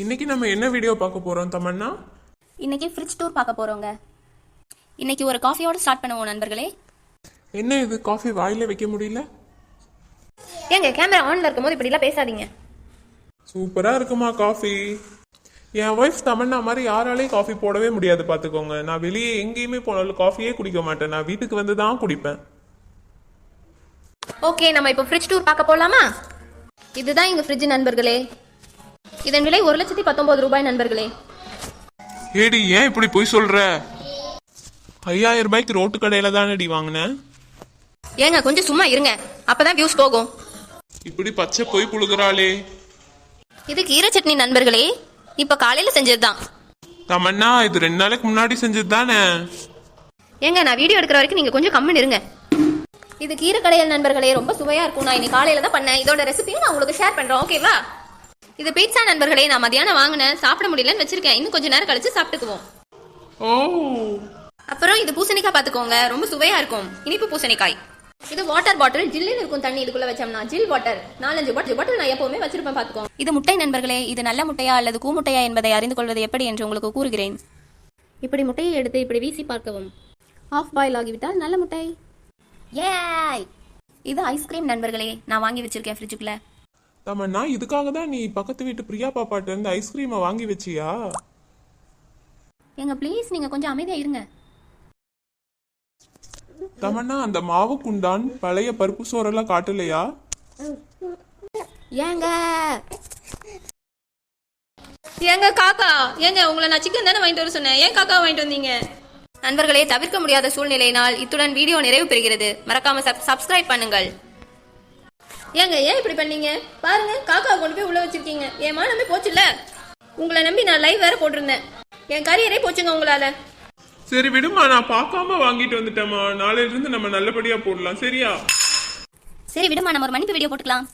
இன்னைக்கு நம்ம என்ன வீடியோ பார்க்க போறோம் தமன்னா? இன்னைக்கு ஃப்ரிட்ஜ் டூர் பார்க்க போறோங்க. இன்னைக்கு ஒரு காஃபியோட ஸ்டார்ட் பண்ணுவோம் நண்பர்களே. என்ன இது காஃபி வாயில வைக்க முடியல? ஏங்க கேமரா ஆன்ல இருக்கும்போது இப்படி எல்லாம் பேசாதீங்க. சூப்பரா இருக்குமா காஃபி? என் ஒய்ஃப் தமன்னா மாதிரி யாராலையும் காஃபி போடவே முடியாது பாத்துக்கோங்க. நான் வெளியே எங்கேயுமே போனாலும் காஃபியே குடிக்க மாட்டேன். நான் வீட்டுக்கு வந்து தான் குடிப்பேன். ஓகே, நம்ம இப்போ ஃப்ரிட்ஜ் டூர் பார்க்க போலாமா? இதுதான் எங்க ஃப்ரிட்ஜ் நண்பர்களே. இதன் விலை 1,19,000 ரூபாய் நண்பர்களே. ஏடி ஏன் இப்படி போய் சொல்ற? 5,000 ரூபாய்க்கு ரோட்டு கடையில தானடி வாங்கினேன். ஏங்க கொஞ்சம் சும்மா இருங்க, அப்பதான் வியூஸ் போகும். இப்படி பச்சை போய் புழுகுறாளே. இது கீரை சட்னி நண்பர்களே, இப்ப காலையில செஞ்சதுதான். தமன்னா இது 2 நாளைக்கு முன்னாடி செஞ்சது தானே? ஏங்க நான் வீடியோ எடுக்கிற வரைக்கும் நீங்க கொஞ்சம் கம்முன்னு இருங்க. இது கீரை கடையல் நண்பர்களே, ரொம்ப சுவையா இருக்கும். நான் இன்னைக்கு காலையில தான் பண்ணேன். இதோட ரெசிபியும் நான் உங்களுக்கு ஷேர் பண்றேன், ஓகேவா? இது பீட்சா நண்பர்களே, நான் மதியானம் வாங்கினேன், சாப்பிட முடியலன்னு வச்சிருக்கேன். இன்னும் கொஞ்ச நேரம் கழிச்சு சாப்பிட்டுக்குவோம். ஓ, அப்புறம் இது பூசணிக்காய் பாத்துக்கோங்க, ரொம்ப சுவையா இருக்கும். இனிப்பு பூசணிக்காய். இது வாட்டர் பாட்டில், ஜில்லுன்னு இருக்கும் தண்ணி. இதுக்குள்ள வச்சோம்னா ஜில் வாட்டர். 4-5 பாட்டில் நான் எப்பவுமே வச்சிருப்பேன், பாத்துக்கோங்க. இது முட்டை நண்பர்களே, இது நல்ல முட்டையா அல்லது கூமுட்டையா என்பதை அறிந்து கொள்வது எப்படி என்று உங்களுக்கு கூறுகிறேன். இப்படி முட்டையை எடுத்து இப்படி வீசி பார்க்கவும். ஆஃப் பாயில் ஆகிவிட்டால் நல்ல முட்டை. ஏய், இது ஐஸ்கிரீம் நண்பர்களே, நான் வாங்கி வச்சிருக்கேன் ஃப்ரிட்ஜுக்குள்ள. தமன்னா இதுக்காக தான் நீ பக்கத்து வீட்டு பிரியா பாப்பாட்ட இருந்து ஐஸ்கிரீமை வாங்கி வச்சியா? ஏங்க ப்ளீஸ் நீங்க கொஞ்சம் அமைதியா இருங்க. தமன்னா அந்த மாவு குண்டான் பழைய பருப்பு சோறெல்லாம் காட்டலையா? ஏங்க ஏங்க காக்கா, ஏங்க உங்களை நான் சிக்கன் தானே வாங்கிட்டு வர சொன்னேன், ஏன் காக்கா வாங்கிட்டு வந்தீங்க? நண்பர்களே, தவிர்க்க முடியாத சூழ்நிலையினால் இத்துடன் வீடியோ நிறைவு பெறுகிறது. மறக்காம சப்ஸ்கிரைப் பண்ணுங்கள். ஏங்க ஏன் இப்படி பண்ணீங்க? பாருங்க, காக்கா கொண்டு போய் உள்ள வச்சிருக்கீங்க. என் மானமே போச்சுல்ல. உங்களை நம்பி நான் லைவ் வேற போட்டிருந்தேன். என் கரியரே போச்சுங்க உங்களால. சரி விடுமா, நான் பார்க்காம வாங்கிட்டு வந்துட்டேமா. நாளையில இருந்து நம்ம நல்லபடியா போடலாம், சரியா? சரி விடுமா, நம்ம ஒரு மன்னிப்பு வீடியோ போட்டுக்கலாம்.